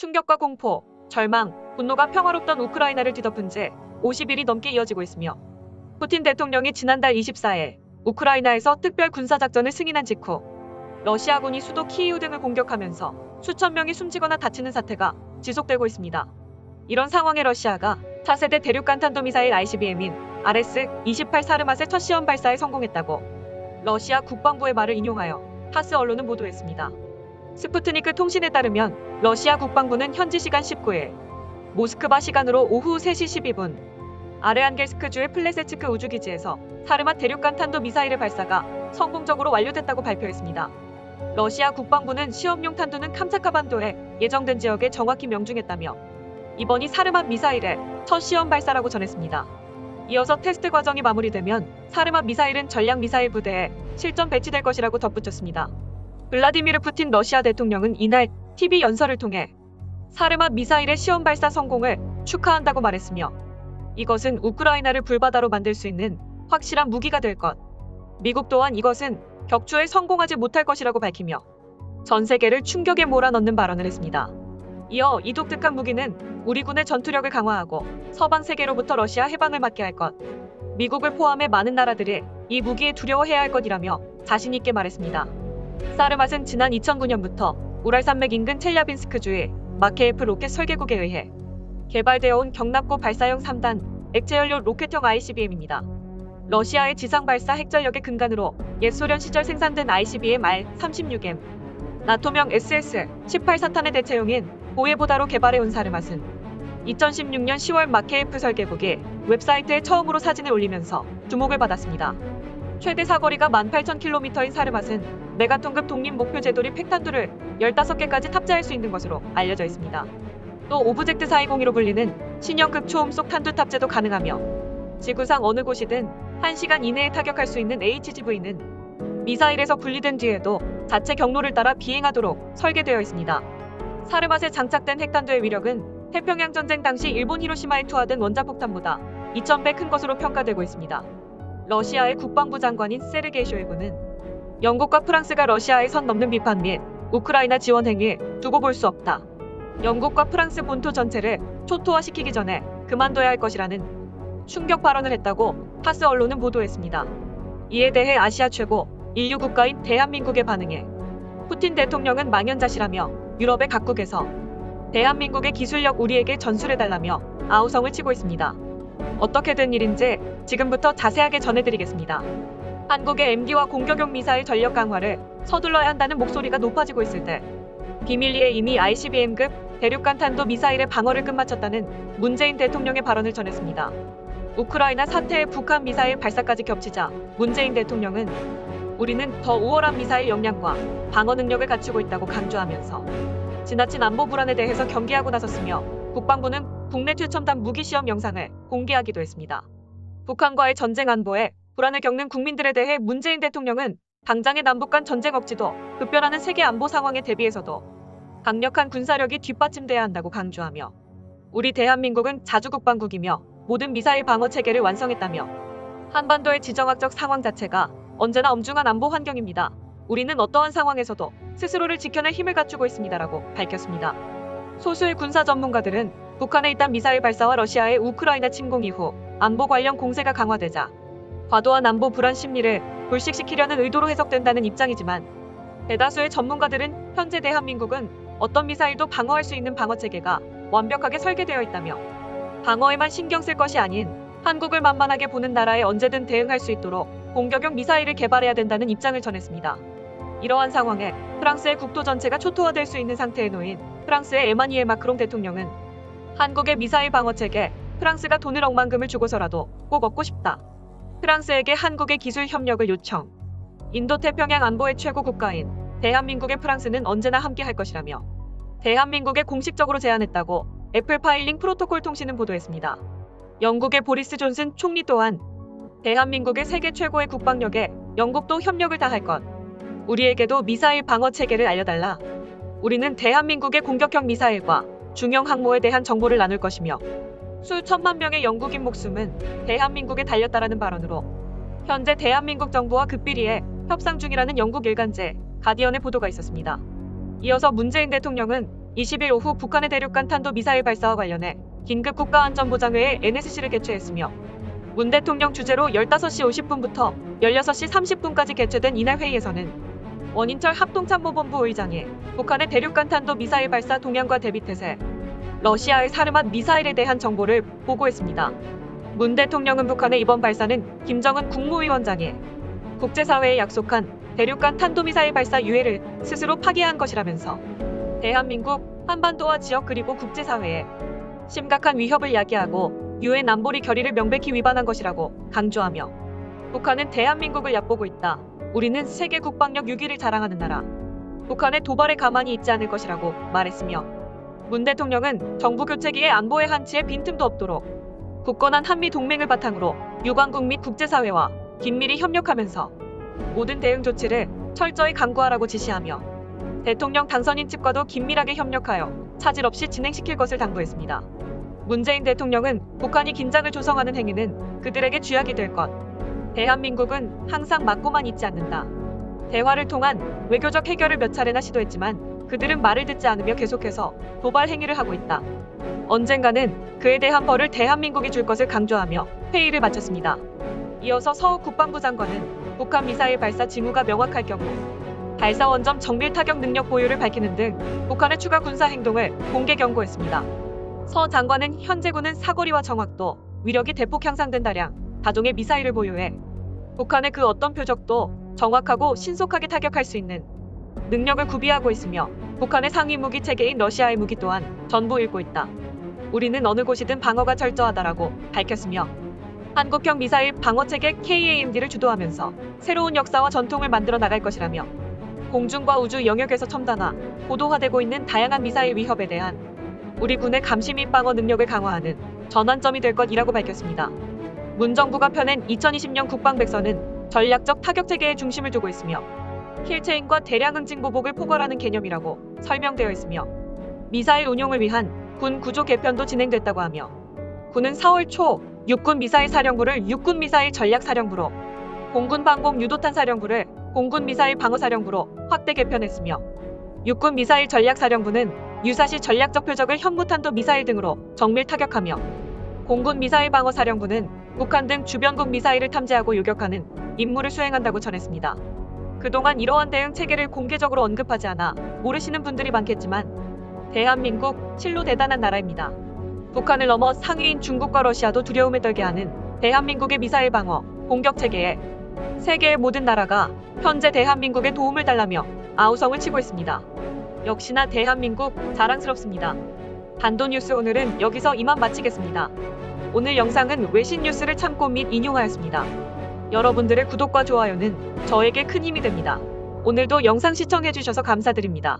충격과 공포, 절망, 분노가 평화롭던 우크라이나를 뒤덮은 지 50일이 넘게 이어지고 있으며 푸틴 대통령이 지난달 24일 우크라이나에서 특별 군사작전을 승인한 직후 러시아군이 수도 키이우 등을 공격하면서 수천 명이 숨지거나 다치는 사태가 지속되고 있습니다. 이런 상황에 러시아가 차세대 대륙간탄도미사일 ICBM인 RS-28 사르맛의 첫 시험 발사에 성공했다고 러시아 국방부의 말을 인용하여 타스 언론은 보도했습니다. 스푸트니크 통신에 따르면 러시아 국방부는 현지 시간 19일 모스크바 시간으로 오후 3시 12분 아르한겔스크주의 플레세츠크 우주기지에서 사르맛 대륙간 탄도 미사일의 발사가 성공적으로 완료됐다고 발표했습니다. 러시아 국방부는 시험용 탄두는 캄차카 반도에 예정된 지역에 정확히 명중했다며 이번이 사르맛 미사일의 첫 시험 발사라고 전했습니다. 이어서 테스트 과정이 마무리되면 사르맛 미사일은 전략 미사일 부대에 실전 배치될 것이라고 덧붙였습니다. 블라디미르 푸틴 러시아 대통령은 이날 TV 연설을 통해 사르맛 미사일의 시험 발사 성공을 축하한다고 말했으며 이것은 우크라이나를 불바다로 만들 수 있는 확실한 무기가 될 것. 미국 또한 이것은 격추에 성공하지 못할 것이라고 밝히며 전 세계를 충격에 몰아넣는 발언을 했습니다. 이어 이 독특한 무기는 우리 군의 전투력을 강화하고 서방 세계로부터 러시아 해방을 막게 할 것. 미국을 포함해 많은 나라들이 이 무기에 두려워해야 할 것이라며 자신 있게 말했습니다. 사르맛은 지난 2009년부터 우랄산맥 인근 첼야빈스크주의 마케예프 로켓 설계국에 의해 개발되어 온 경납고 발사형 3단 액체연료 로켓형 ICBM입니다. 러시아의 지상 발사 핵전력의 근간으로 옛 소련 시절 생산된 ICBM R-36M, 나토명 SS-18 사탄의 대체용인 보예보다로 개발해온 사르맛은 2016년 10월 마케예프 설계국이 웹사이트에 처음으로 사진을 올리면서 주목을 받았습니다. 최대 사거리가 18,000km인 사르맛은 메가톤급 독립 목표 제돌이 핵탄두를 15개까지 탑재할 수 있는 것으로 알려져 있습니다. 또 오브젝트 420이로 불리는 신형급 초음속 탄두 탑재도 가능하며 지구상 어느 곳이든 1시간 이내에 타격할 수 있는 HGV는 미사일에서 분리된 뒤에도 자체 경로를 따라 비행하도록 설계되어 있습니다. 사르맛에 장착된 핵탄두의 위력은 태평양 전쟁 당시 일본 히로시마에 투하된 원자폭탄보다 2,000배 큰 것으로 평가되고 있습니다. 러시아의 국방부 장관인 세르게이 쇼이구는 영국과 프랑스가 러시아의 선 넘는 비판 및 우크라이나 지원 행위를 두고 볼 수 없다. 영국과 프랑스 본토 전체를 초토화시키기 전에 그만둬야 할 것이라는 충격 발언을 했다고 타스 언론은 보도했습니다. 이에 대해 아시아 최고 인류 국가인 대한민국의 반응에 푸틴 대통령은 망연자실하며 유럽의 각국에서 대한민국의 기술력 우리에게 전술해달라며 아우성을 치고 있습니다. 어떻게 된 일인지 지금부터 자세하게 전해드리겠습니다. 한국의 MD와 공격용 미사일 전력 강화를 서둘러야 한다는 목소리가 높아지고 있을 때 비밀리에 이미 ICBM급 대륙간 탄도 미사일의 방어를 끝마쳤다는 문재인 대통령의 발언을 전했습니다. 우크라이나 사태에 북한 미사일 발사까지 겹치자 문재인 대통령은 우리는 더 우월한 미사일 역량과 방어 능력을 갖추고 있다고 강조하면서 지나친 안보 불안에 대해서 경계하고 나섰으며 국방부는 국내 최첨단 무기 시험 영상을 공개하기도 했습니다. 북한과의 전쟁 안보에 불안을 겪는 국민들에 대해 문재인 대통령은 당장의 남북 간 전쟁 억지도 급변하는 세계 안보 상황에 대비해서도 강력한 군사력이 뒷받침돼야 한다고 강조하며 우리 대한민국은 자주국방국이며 모든 미사일 방어 체계를 완성했다며 한반도의 지정학적 상황 자체가 언제나 엄중한 안보 환경입니다. 우리는 어떠한 상황에서도 스스로를 지켜낼 힘을 갖추고 있습니다라고 밝혔습니다. 소수의 군사 전문가들은 북한의 이딴 미사일 발사와 러시아의 우크라이나 침공 이후 안보 관련 공세가 강화되자 과도한 안보 불안 심리를 불식시키려는 의도로 해석된다는 입장이지만 대다수의 전문가들은 현재 대한민국은 어떤 미사일도 방어할 수 있는 방어체계가 완벽하게 설계되어 있다며 방어에만 신경 쓸 것이 아닌 한국을 만만하게 보는 나라에 언제든 대응할 수 있도록 공격용 미사일을 개발해야 된다는 입장을 전했습니다. 이러한 상황에 프랑스의 국토 전체가 초토화될 수 있는 상태에 놓인 프랑스의 에마니엘 마크롱 대통령은 한국의 미사일 방어체계 프랑스가 돈을 억만금을 주고서라도 꼭 얻고 싶다. 프랑스에게 한국의 기술 협력을 요청. 인도태평양 안보의 최고 국가인 대한민국의 프랑스는 언제나 함께 할 것이라며 대한민국에 공식적으로 제안했다고 애플파일링 프로토콜 통신은 보도했습니다. 영국의 보리스 존슨 총리 또한 대한민국의 세계 최고의 국방력에 영국도 협력을 다할 것. 우리에게도 미사일 방어 체계를 알려달라. 우리는 대한민국의 공격형 미사일과 중형 항모에 대한 정보를 나눌 것이며 수천만 명의 영국인 목숨은 대한민국에 달렸다라는 발언으로 현재 대한민국 정부와 극비리에 협상 중이라는 영국 일간지 가디언의 보도가 있었습니다. 이어서 문재인 대통령은 20일 오후 북한의 대륙간 탄도미사일 발사와 관련해 긴급 국가안전보장회의 NSC를 개최했으며 문 대통령 주재로 15시 50분부터 16시 30분까지 개최된 이날 회의에서는 원인철 합동참모본부 의장이 북한의 대륙간 탄도미사일 발사 동향과 대비태세, 러시아의 사르맛 미사일에 대한 정보를 보고했습니다. 문 대통령은 북한의 이번 발사는 김정은 국무위원장이 국제사회에 약속한 대륙간 탄도미사일 발사 유예를 스스로 파기한 것이라면서 대한민국, 한반도와 지역 그리고 국제사회에 심각한 위협을 야기하고 유엔 안보리 결의를 명백히 위반한 것이라고 강조하며 북한은 대한민국을 얕보고 있다. 우리는 세계 국방력 6위를 자랑하는 나라. 북한의 도발에 가만히 있지 않을 것이라고 말했으며 문 대통령은 정부 교체기에 안보의 한치의 빈틈도 없도록 굳건한 한미 동맹을 바탕으로 유관국 및 국제사회와 긴밀히 협력하면서 모든 대응 조치를 철저히 강구하라고 지시하며 대통령 당선인 측과도 긴밀하게 협력하여 차질 없이 진행시킬 것을 당부했습니다. 문재인 대통령은 북한이 긴장을 조성하는 행위는 그들에게 쥐약이 될 것. 대한민국은 항상 막고만 있지 않는다. 대화를 통한 외교적 해결을 몇 차례나 시도했지만 그들은 말을 듣지 않으며 계속해서 도발 행위를 하고 있다. 언젠가는 그에 대한 벌을 대한민국이 줄 것을 강조하며 회의를 마쳤습니다. 이어서 서욱 국방부 장관은 북한 미사일 발사 징후가 명확할 경우 발사 원점 정밀 타격 능력 보유를 밝히는 등 북한의 추가 군사 행동을 공개 경고했습니다. 서 장관은 현재 군은 사거리와 정확도, 위력이 대폭 향상된다량 다종의 미사일을 보유해 북한의 그 어떤 표적도 정확하고 신속하게 타격할 수 있는 능력을 구비하고 있으며 북한의 상위 무기 체계인 러시아의 무기 또한 전부 읽고 있다. 우리는 어느 곳이든 방어가 철저하다라고 밝혔으며 한국형 미사일 방어체계 KAMD를 주도하면서 새로운 역사와 전통을 만들어 나갈 것이라며 공중과 우주 영역에서 첨단화, 고도화되고 있는 다양한 미사일 위협에 대한 우리 군의 감시 및 방어 능력을 강화하는 전환점이 될 것이라고 밝혔습니다. 문 정부가 펴낸 2020년 국방백서는 전략적 타격체계에 중심을 두고 있으며 킬체인과 대량 응징 보복을 포괄하는 개념이라고 설명되어 있으며 미사일 운용을 위한 군 구조 개편도 진행됐다고 하며 군은 4월 초 육군 미사일 사령부를 육군 미사일 전략사령부로 공군 방공 유도탄 사령부를 공군 미사일 방어사령부로 확대 개편했으며 육군 미사일 전략사령부는 유사시 전략적 표적을 현무탄도 미사일 등으로 정밀 타격하며 공군 미사일 방어사령부는 북한 등 주변국 미사일을 탐지하고 요격하는 임무를 수행한다고 전했습니다. 그동안 이러한 대응 체계를 공개적으로 언급하지 않아 모르시는 분들이 많겠지만 대한민국 실로 대단한 나라입니다. 북한을 넘어 상위인 중국과 러시아도 두려움에 떨게 하는 대한민국의 미사일 방어 공격 체계에 세계의 모든 나라가 현재 대한민국에 도움을 달라며 아우성을 치고 있습니다. 역시나 대한민국 자랑스럽습니다. 단도뉴스 오늘은 여기서 이만 마치겠습니다. 오늘 영상은 외신 뉴스를 참고 및 인용하였습니다. 여러분들의 구독과 좋아요는 저에게 큰 힘이 됩니다. 오늘도 영상 시청해주셔서 감사드립니다.